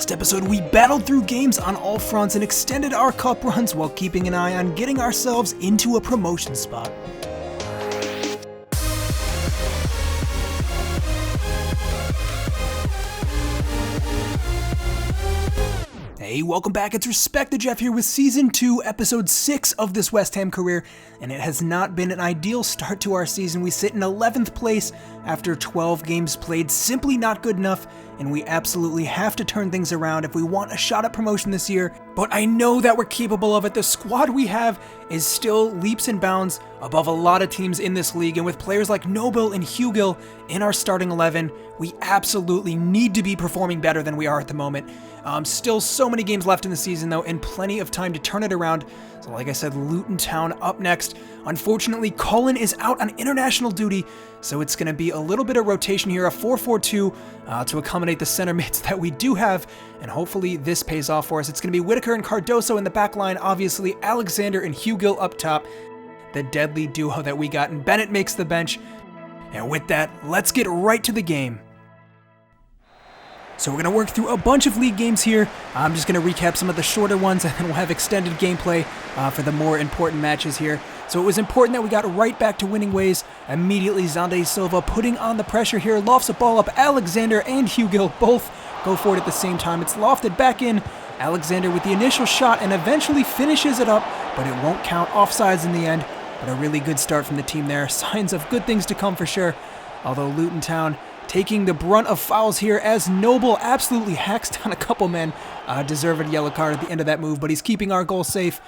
Last episode, we battled through games on all fronts and extended our cup runs while keeping an eye on getting ourselves into a promotion spot. Hey, welcome back. It's Respect the Jeff here with Season 2, Episode 6 of this West Ham career, and it has not been an ideal start to our season. We sit in 11th place after 12 games played, simply not good enough, and we absolutely have to turn things around if we want a shot at promotion this year. But I know that we're capable of it. The squad we have is still leaps and bounds above a lot of teams in this league, and with players like Noble and Hugill in our starting 11, we absolutely need to be performing better than we are at the moment. Still so many games left in the season though, and plenty of time to turn it around. So like I said, Luton Town up next. Unfortunately, Cullen is out on international duty, so it's going to be a little bit of rotation here, a 4-4-2 to accommodate the center mids that we do have, and hopefully this pays off for us. It's going to be Whitaker and Cardoso in the back line, obviously Alexander and Hugill up top, the deadly duo that we got, and Bennett makes the bench. And with that, let's get right to the game. So we're going to work through a bunch of league games here. I'm just going to recap some of the shorter ones, and then we'll have extended gameplay for the more important matches here. So it was important that we got right back to winning ways. Immediately, Zande Silva putting on the pressure here, lofts a ball up. Alexander and Hugill both go for it at the same time. It's lofted back in. Alexander with the initial shot and eventually finishes it up, but it won't count. Offsides in the end, but a really good start from the team there. Signs of good things to come for sure. Although Luton Town taking the brunt of fouls here as Noble absolutely hacks down a couple men. Deserved yellow card at the end of that move, but he's keeping our goal safe.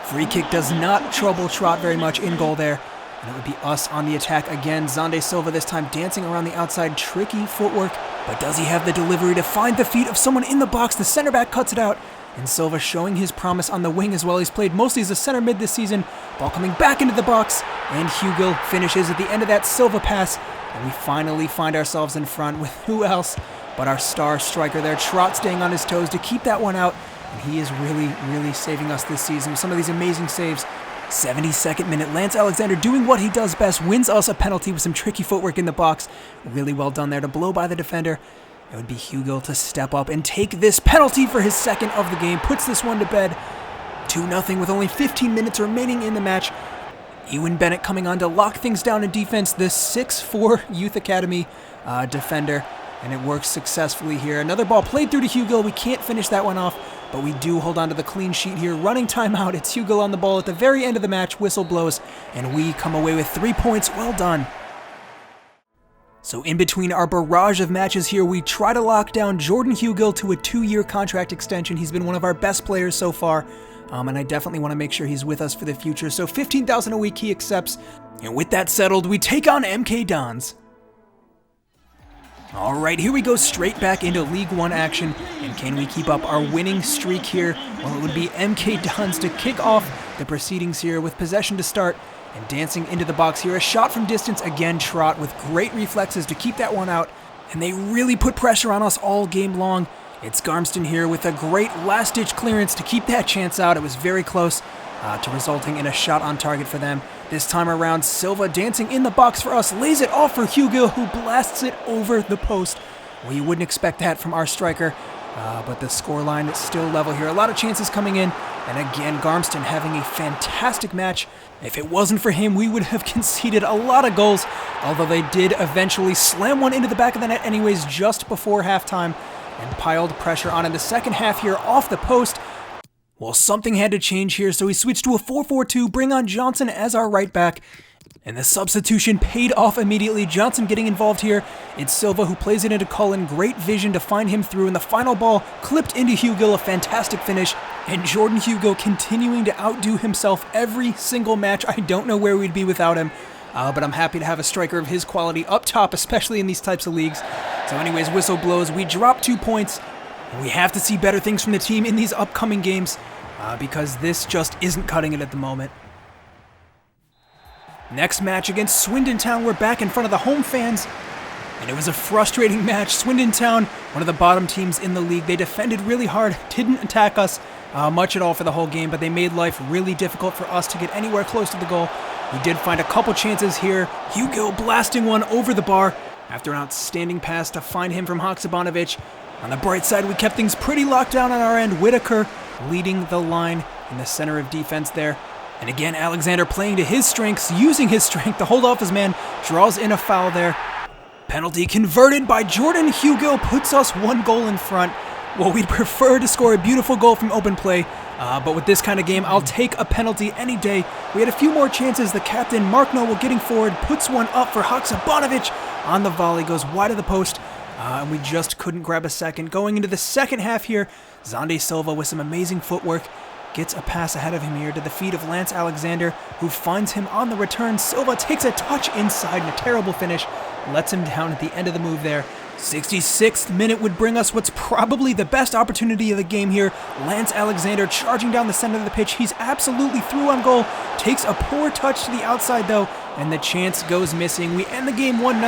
Free kick does not trouble Trot very much in goal there. And it would be us on the attack again. Zande Silva this time dancing around the outside. Tricky footwork, but does he have the delivery to find the feet of someone in the box? The center back cuts it out. And Silva showing his promise on the wing as well. He's played mostly as a center mid this season. Ball coming back into the box. And Hugill finishes at the end of that Silva pass. And we finally find ourselves in front with who else but our star striker there. Trot staying on his toes to keep that one out. And he is really saving us this season with some of these amazing saves. 72nd minute, Lance Alexander doing what he does best, wins us a penalty with some tricky footwork in the box. Really well done there to blow by the defender. It would be Hugill to step up and take this penalty for his second of the game. Puts this one to bed. 2-0 with only 15 minutes remaining in the match. Ewan Bennett coming on to lock things down in defense, the 6'4" Youth Academy defender, and it works successfully here. Another ball played through to Hugill. We can't finish that one off, but we do hold on to the clean sheet here. Running timeout, it's Hugill on the ball at the very end of the match, whistle blows, and we come away with 3 points. Well done. So in between our barrage of matches here, we try to lock down Jordan Hugill to a 2-year contract extension. He's been one of our best players so far. And I definitely want to make sure he's with us for the future. So $15,000 a week he accepts. And with that settled, we take on MK Dons. All right, here we go straight back into League One action. And can we keep up our winning streak here? Well, it would be MK Dons to kick off the proceedings here with possession to start. And dancing into the box here, a shot from distance. Again, Trot with great reflexes to keep that one out. And they really put pressure on us all game long. It's Garmston here with a great last-ditch clearance to keep that chance out. It was very close to resulting in a shot on target for them. This time around, Silva dancing in the box for us, lays it off for Hugill, who blasts it over the post. Well, you wouldn't expect that from our striker, but the scoreline is still level here. A lot of chances coming in, and again, Garmston having a fantastic match. If it wasn't for him, we would have conceded a lot of goals, although they did eventually slam one into the back of the net anyways just before halftime. And piled pressure on in the second half here off the post. Well, something had to change here, so he switched to a 4-4-2, bring on Johnson as our right back. And the substitution paid off immediately. Johnson getting involved here. It's Silva who plays it into Cullen. Great vision to find him through, and the final ball clipped into Hugill, a fantastic finish. And Jordan Hugill continuing to outdo himself every single match. I don't know where we'd be without him. But I'm happy to have a striker of his quality up top, especially in these types of leagues. So anyways, whistle blows. We drop 2 points. And we have to see better things from the team in these upcoming games because this just isn't cutting it at the moment. Next match against Swindon Town. We're back in front of the home fans. And it was a frustrating match. Swindon Town, one of the bottom teams in the league. They defended really hard, didn't attack us much at all for the whole game, but they made life really difficult for us to get anywhere close to the goal. We did find a couple chances here. Hugill blasting one over the bar after an outstanding pass to find him from Haksabanovic. On the bright side, we kept things pretty locked down on our end. Whitaker leading the line in the center of defense there. And again, Alexander playing to his strengths, using his strength to hold off his man, draws in a foul there. Penalty converted by Jordan Hugill, puts us 1 goal in front. Well, we'd prefer to score a beautiful goal from open play, but with this kind of game, I'll take a penalty any day. We had a few more chances. The captain, Mark Noble, getting forward, puts one up for Haksabanovic on the volley, goes wide of the post, and we just couldn't grab a second. Going into the second half here, Xande Silva with some amazing footwork gets a pass ahead of him here to the feet of Lance Alexander, who finds him on the return. Silva takes a touch inside and a terrible finish, lets him down at the end of the move there. 66th minute would bring us what's probably the best opportunity of the game here. Lance Alexander charging down the center of the pitch. He's absolutely through on goal. Takes a poor touch to the outside though, and the chance goes missing. We end the game 1-0,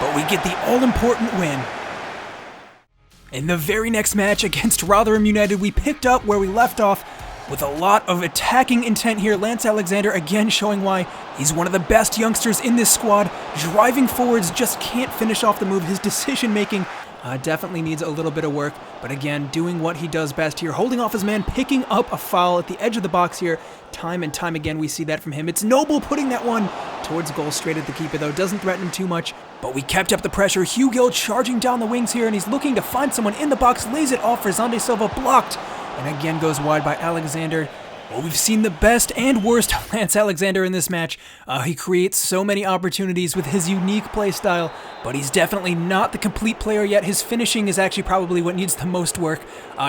but we get the all-important win. In the very next match against Rotherham United, we picked up where we left off with a lot of attacking intent here. Lance Alexander again showing why he's one of the best youngsters in this squad. Driving forwards, just can't finish off the move. His decision making definitely needs a little bit of work, but again, doing what he does best here, holding off his man, picking up a foul at the edge of the box here. Time and time again we see that from him. It's Noble putting that one towards goal, straight at the keeper though. Doesn't threaten him too much, but we kept up the pressure. Hugill charging down the wings here, and he's looking to find someone in the box, lays it off for Xande Silva, blocked, and again goes wide by Alexander. Well, we've seen the best and worst of Lance Alexander in this match. He creates so many opportunities with his unique play style, but he's definitely not the complete player yet. His finishing is actually probably what needs the most work.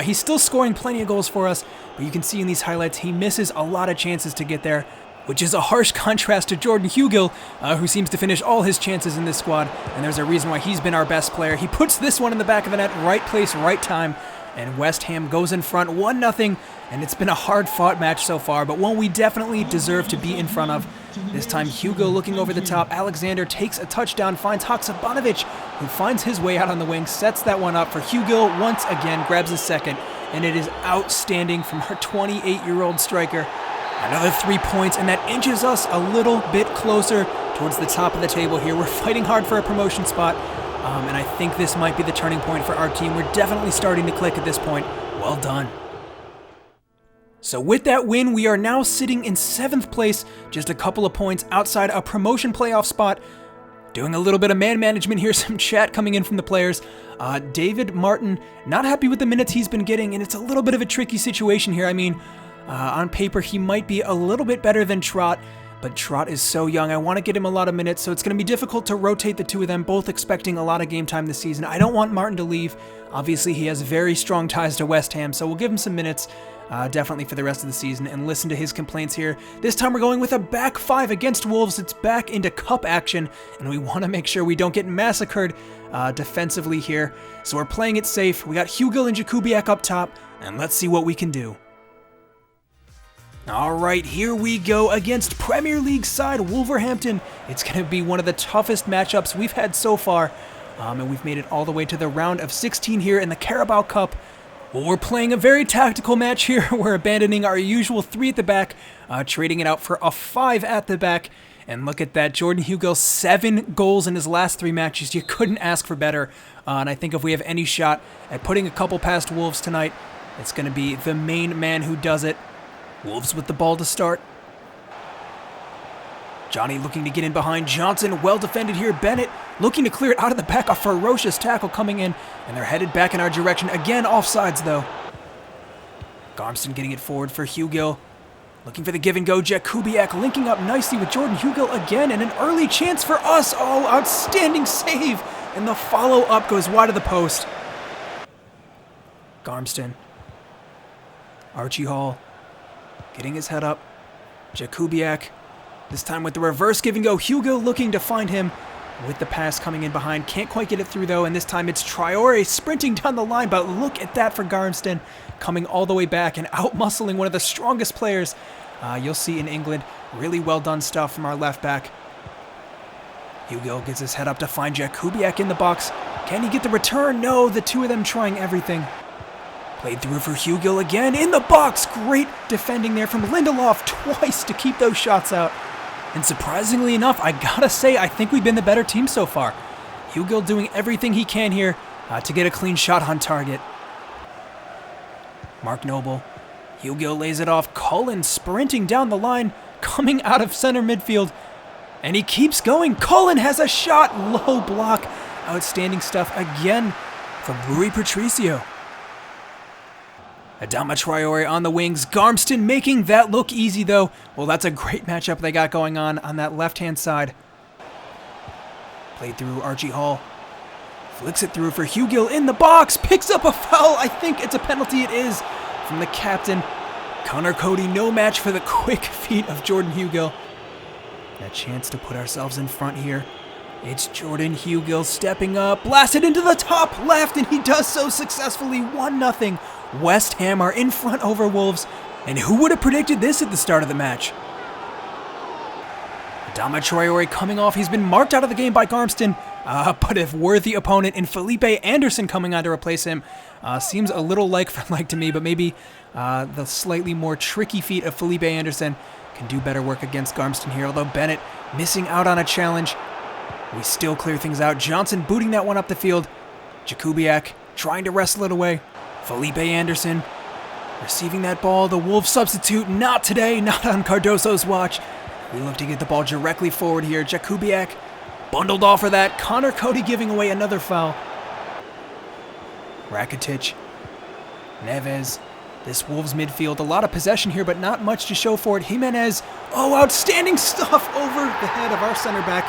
He's still scoring plenty of goals for us, but you can see in these highlights he misses a lot of chances to get there, which is a harsh contrast to Jordan Hugill, who seems to finish all his chances in this squad, and there's a reason why he's been our best player. He puts this one in the back of the net, right place, right time, and West Ham goes in front 1-0, and it's been a hard-fought match so far, but one we definitely deserve to be in front of. This time, Hugo looking over the top. Alexander takes a touchdown, finds Haksabanovic, who finds his way out on the wing, sets that one up for Hugo once again, grabs his second, and it is outstanding from our 28-year-old striker. Another 3 points, and that inches us a little bit closer towards the top of the table here. We're fighting hard for a promotion spot, and I think this might be the turning point for our team. We're definitely starting to click at this point. Well done. So with that win, we are now sitting in 7th place, just a couple of points outside a promotion playoff spot. Doing a little bit of man management here, some chat coming in from the players. David Martin, not happy with the minutes he's been getting, and it's a little bit of a tricky situation here. I mean, on paper, he might be a little bit better than Trott, but Trott is so young. I want to get him a lot of minutes, so it's going to be difficult to rotate the two of them, both expecting a lot of game time this season. I don't want Martin to leave. Obviously, he has very strong ties to West Ham, so we'll give him some minutes, definitely for the rest of the season, and listen to his complaints here. This time we're going with a back 5 against Wolves. It's back into cup action, and we want to make sure we don't get massacred defensively here. So we're playing it safe. We got Hugill and Jakubiak up top, and let's see what we can do. All right, here we go against Premier League side Wolverhampton. It's going to be one of the toughest matchups we've had so far, and we've made it all the way to the round of 16 here in the Carabao Cup. Well, we're playing a very tactical match here. We're abandoning our usual 3 at the back, trading it out for a 5 at the back. And look at that, Jordan Hugill, 7 goals in his last 3 matches. You couldn't ask for better. And I think if we have any shot at putting a couple past Wolves tonight, it's going to be the main man who does it. Wolves with the ball to start. Johnny looking to get in behind Johnson. Well defended here. Bennett looking to clear it out of the back. A ferocious tackle coming in, and they're headed back in our direction. Again, offsides though. Garmston getting it forward for Hugill. Looking for the give and go. Jakubiak linking up nicely with Jordan Hugill again, and an early chance for us. Oh, outstanding save. And the follow up goes wide of the post. Garmston. Archie Hall getting his head up. Jakubiak, this time with the reverse give and go. Hugo looking to find him with the pass coming in behind. Can't quite get it through though, and this time it's Traore sprinting down the line, but look at that for Garmston, coming all the way back and out-muscling one of the strongest players you'll see in England. Really well done stuff from our left back. Hugo gets his head up to find Jakubiak in the box. Can he get the return? No, the two of them trying everything. Played through for Hugill again in the box. Great defending there from Lindelof twice to keep those shots out. And surprisingly enough, I gotta say, I think we've been the better team so far. Hugill doing everything he can here, to get a clean shot on target. Mark Noble. Hugill lays it off. Cullen sprinting down the line, coming out of center midfield. And he keeps going. Cullen has a shot. Low block. Outstanding stuff again from Rui Patricio. Adama Traore on the wings. Garmston making that look easy, though. Well, that's a great matchup they got going on that left-hand side. Played through Archie Hall. Flicks it through for Hugill in the box. Picks up a foul. I think it's a penalty. It is from the captain. Connor Cody, no match for the quick feet of Jordan Hugill. A chance to put ourselves in front here. It's Jordan Hugill stepping up. Blasted into the top left, and he does so successfully. 1-0. West Ham are in front over Wolves. And who would have predicted this at the start of the match? Adama Traore coming off. He's been marked out of the game by Garmston. But a worthy opponent in Felipe Anderson coming on to replace him. Seems a little like for like to me, but maybe the slightly more tricky feat of Felipe Anderson can do better work against Garmston here. Although Bennett missing out on a challenge. We still clear things out. Johnson booting that one up the field. Jakubiak trying to wrestle it away. Felipe Anderson receiving that ball. The Wolves substitute. Not today. Not on Cardoso's watch. We look to get the ball directly forward here. Jakubiak bundled off for that. Connor Cody giving away another foul. Rakitic. Neves. This Wolves midfield. A lot of possession here, but not much to show for it. Jimenez. Oh, outstanding stuff over the head of our center back.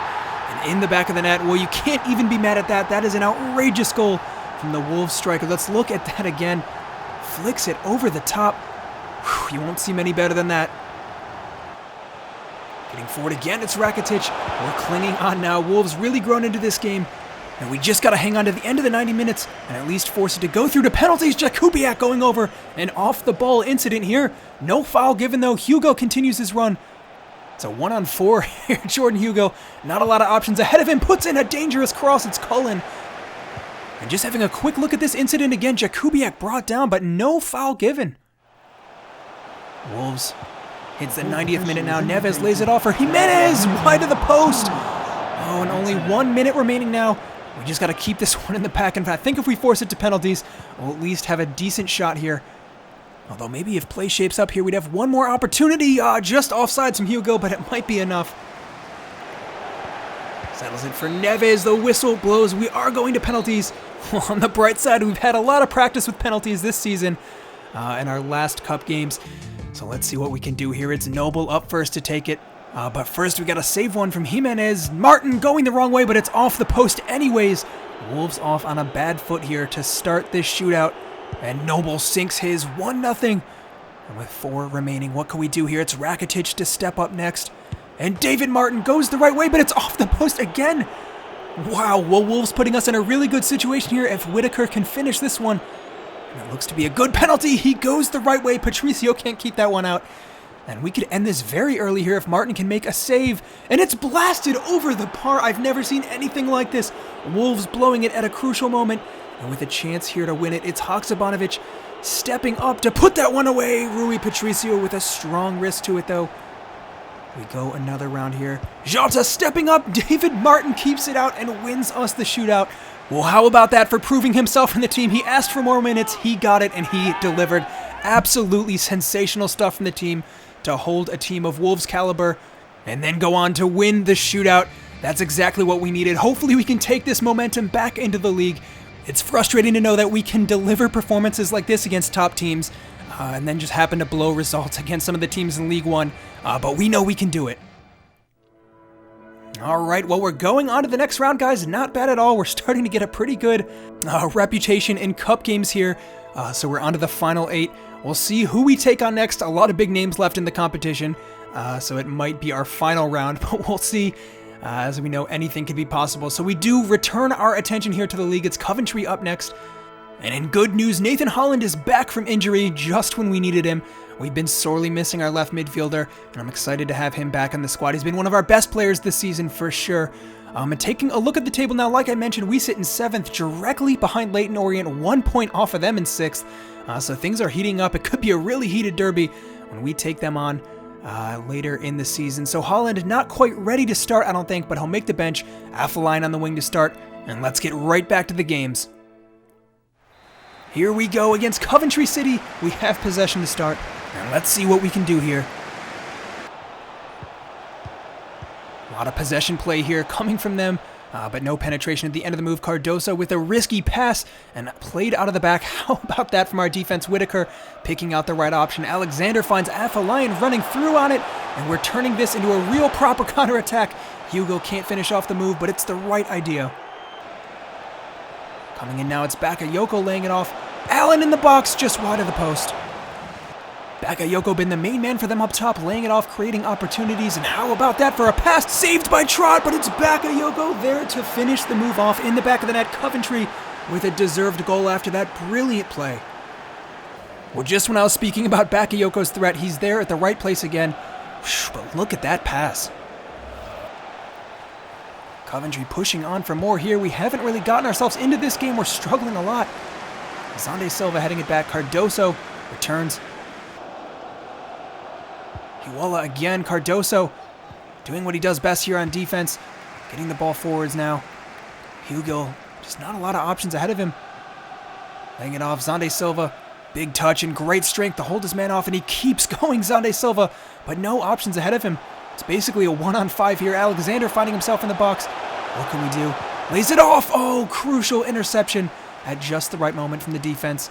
And in the back of the net. Well, you can't even be mad at that. That is an outrageous goal from the Wolves striker. Let's look at that again. Flicks it over the top. Whew, you won't see many better than that. Getting forward again, it's Rakitic. We're clinging on now. Wolves really grown into this game. And we just got to hang on to the end of the 90 minutes and at least force it to go through to penalties. Jakubiak going over. An off-the-ball incident here. No foul given, though. Hugo continues his run. It's a 1-on-4 here. Jordan Hugo, not a lot of options ahead of him. Puts in a dangerous cross. It's Cullen. And just having a quick look at this incident again. Jakubiak brought down, but no foul given. Wolves hits the 90th minute now. Neves lays it off for Jimenez. Wide of the post. Oh, and only 1 minute remaining now. We just got to keep this one in the pack. And I think if we force it to penalties, we'll at least have a decent shot here. Although maybe if play shapes up here, we'd have one more opportunity. Just offsides from Hugo, but it might be enough. Settles it for Neves. The whistle blows. We are going to penalties. On the bright side, we've had a lot of practice with penalties this season in our last cup games. So let's see what we can do here. It's Noble up first to take it. But first we got to save one from Jimenez. Martin going the wrong way, but it's off the post anyways. Wolves off on a bad foot here to start this shootout. And Noble sinks his 1-0. And with 4 remaining, what can we do here? It's Rakitic to step up next. And David Martin goes the right way, but it's off the post again. Wow, well, Wolves putting us in a really good situation here if Whitaker can finish this one. And it looks to be a good penalty. He goes the right way. Patricio can't keep that one out. And we could end this very early here if Martin can make a save. And it's blasted over the bar. I've never seen anything like this. Wolves blowing it at a crucial moment. And with a chance here to win it, it's Haksabanovic stepping up to put that one away. Rui Patricio with a strong wrist to it, though. We go another round here. Jota stepping up. David Martin keeps it out and wins us the shootout. Well, how about that for proving himself in the team? He asked for more minutes. He got it, and he delivered. Absolutely sensational stuff from the team to hold a team of Wolves caliber and then go on to win the shootout. That's exactly what we needed. Hopefully we can take this momentum back into the league. It's frustrating to know that we can deliver performances like this against top teams and then just happen to blow results against some of the teams in League One, but we know we can do it. All right, well, we're going on to the next round, guys. Not bad at all. We're starting to get a pretty good reputation in cup games here, so we're on to the final 8. We'll see who we take on next. A lot of big names left in the competition, so it might be our final round, but we'll see. As we know, anything could be possible. So we do return our attention here to the league. It's Coventry up next. And in good news, Nathan Holland is back from injury just when we needed him. We've been sorely missing our left midfielder, and I'm excited to have him back on the squad. He's been one of our best players this season for sure. And taking a look at the table now, like I mentioned, we sit in 7th, directly behind Leyton Orient, 1 point off of them in 6th. So things are heating up. It could be a really heated derby when we take them on later in the season. So Holland not quite ready to start, I don't think, but he'll make the bench. Affleline on the wing to start, and let's get right back to the games. Here we go against Coventry City. We have possession to start, and let's see what we can do here. A lot of possession play here coming from them, but no penetration at the end of the move. Cardoso with a risky pass and played out of the back. How about that from our defense? Whitaker picking out the right option. Alexander finds Afolayan running through on it, and we're turning this into a real proper counterattack. Hugo can't finish off the move, but it's the right idea. Coming in now, it's Bakayoko laying it off. Allen in the box, just wide of the post. Bakayoko been the main man for them up top, laying it off, creating opportunities, and how about that for a pass saved by Trott, but it's Bakayoko there to finish the move off in the back of the net. Coventry with a deserved goal after that brilliant play. Well, just when I was speaking about Bakayoko's threat, he's there at the right place again. But look at that pass. Coventry pushing on for more here. We haven't really gotten ourselves into this game. We're struggling a lot. Zande Silva heading it back. Cardoso returns. Hiwala again. Cardoso doing what he does best here on defense. Getting the ball forwards now. Hugo, just not a lot of options ahead of him. Laying it off. Zande Silva, big touch and great strength to hold his man off, and he keeps going, Zande Silva, but no options ahead of him. It's basically a 1-on-5 here. Alexander finding himself in the box. What can we do? Lays it off. Oh, crucial interception at just the right moment from the defense.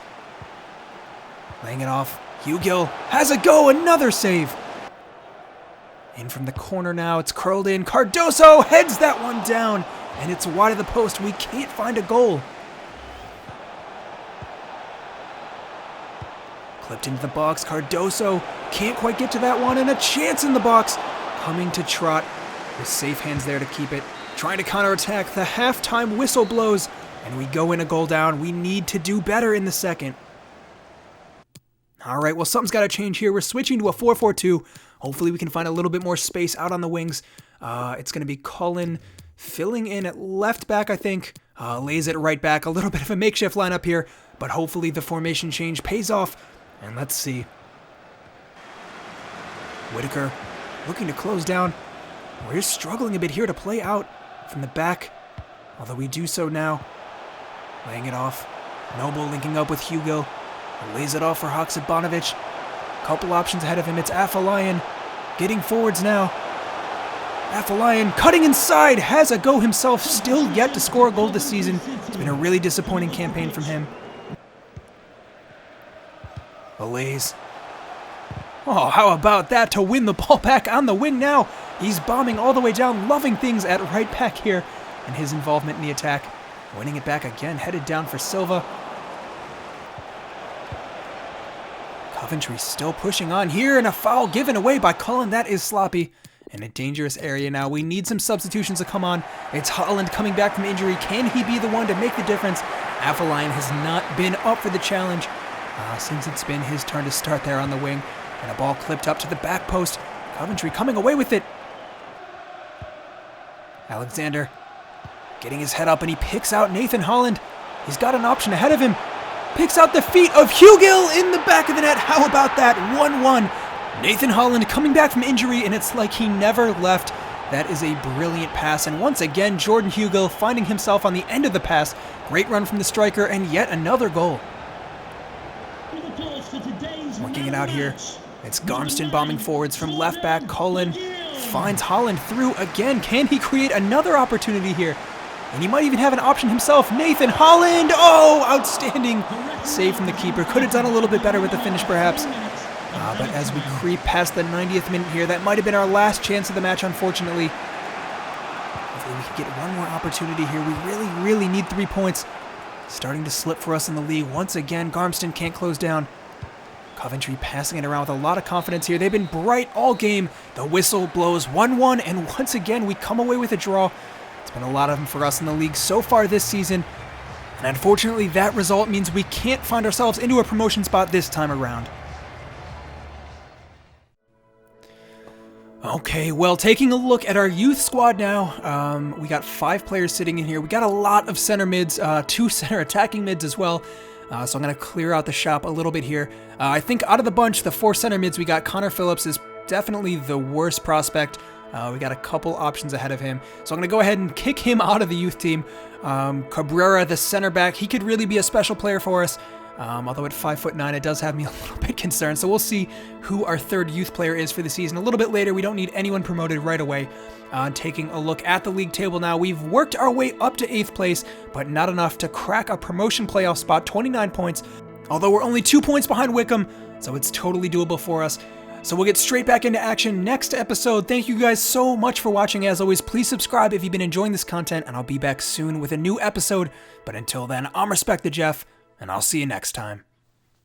Laying it off. Hugill has a go. Another save. In from the corner now. It's curled in. Cardoso heads that one down, and it's wide of the post. We can't find a goal. Clipped into the box. Cardoso can't quite get to that one, and a chance in the box. Coming to Trott with safe hands there to keep it. Trying to counterattack. The halftime whistle blows, and we go in a goal down. We need to do better in the second. All right, well, something's got to change here. We're switching to a 4-4-2. Hopefully we can find a little bit more space out on the wings. It's going to be Cullen filling in at left back, I think. Lays it right back. A little bit of a makeshift lineup here, but hopefully the formation change pays off. And let's see. Whitaker looking to close down. We're struggling a bit here to play out from the back, although we do so now. Laying it off. Noble linking up with Hugo. Lays it off for Haksabanovic. Couple options ahead of him. It's Afolayan getting forwards now. Afolayan cutting inside. Has a go himself. Still yet to score a goal this season. It's been a really disappointing campaign from him. Alays. Oh, how about that to win the ball back on the wing now? He's bombing all the way down, loving things at right back here, and his involvement in the attack. Winning it back again, headed down for Silva. Coventry still pushing on here, and a foul given away by Cullen. That is sloppy. In a dangerous area now. We need some substitutions to come on. It's Holland coming back from injury. Can he be the one to make the difference? Afolayan has not been up for the challenge since it's been his turn to start there on the wing. And a ball clipped up to the back post. Coventry coming away with it. Alexander getting his head up, and he picks out Nathan Holland. He's got an option ahead of him. Picks out the feet of Hugill in the back of the net. How about that? 1-1. Nathan Holland coming back from injury, and it's like he never left. That is a brilliant pass. And once again, Jordan Hugill finding himself on the end of the pass. Great run from the striker, and yet another goal. Working it out here. It's Garmston bombing forwards from left back. Cullen finds Holland through again. Can he create another opportunity here? And he might even have an option himself. Nathan Holland! Oh, outstanding save from the keeper. Could have done a little bit better with the finish, perhaps. But as we creep past the 90th minute here, that might have been our last chance of the match, unfortunately. Hopefully we can get one more opportunity here. We really need 3 points. Starting to slip for us in the league. Once again, Garmston can't close down. Coventry passing it around with a lot of confidence here. They've been bright all game. The whistle blows 1-1, and once again, we come away with a draw. It's been a lot of them for us in the league so far this season. And unfortunately, that result means we can't find ourselves into a promotion spot this time around. Okay, well, taking a look at our youth squad now, we got 5 players sitting in here. We got a lot of center mids, 2 center attacking mids as well. So I'm going to clear out the shop a little bit here. I think out of the bunch, the 4 center mids, we got Connor Phillips is definitely the worst prospect. We got a couple options ahead of him. So I'm going to go ahead and kick him out of the youth team. Cabrera, the center back, he could really be a special player for us. Although at 5'9", it does have me a little bit concerned. So we'll see who our third youth player is for the season a little bit later. We don't need anyone promoted right away. Taking a look at the league table now, we've worked our way up to 8th place, but not enough to crack a promotion playoff spot, 29 points. Although we're only 2 points behind Wickham, so it's totally doable for us. So we'll get straight back into action next episode. Thank you guys so much for watching. As always, please subscribe if you've been enjoying this content, and I'll be back soon with a new episode. But until then, I'm Respect the Jeff, and I'll see you next time.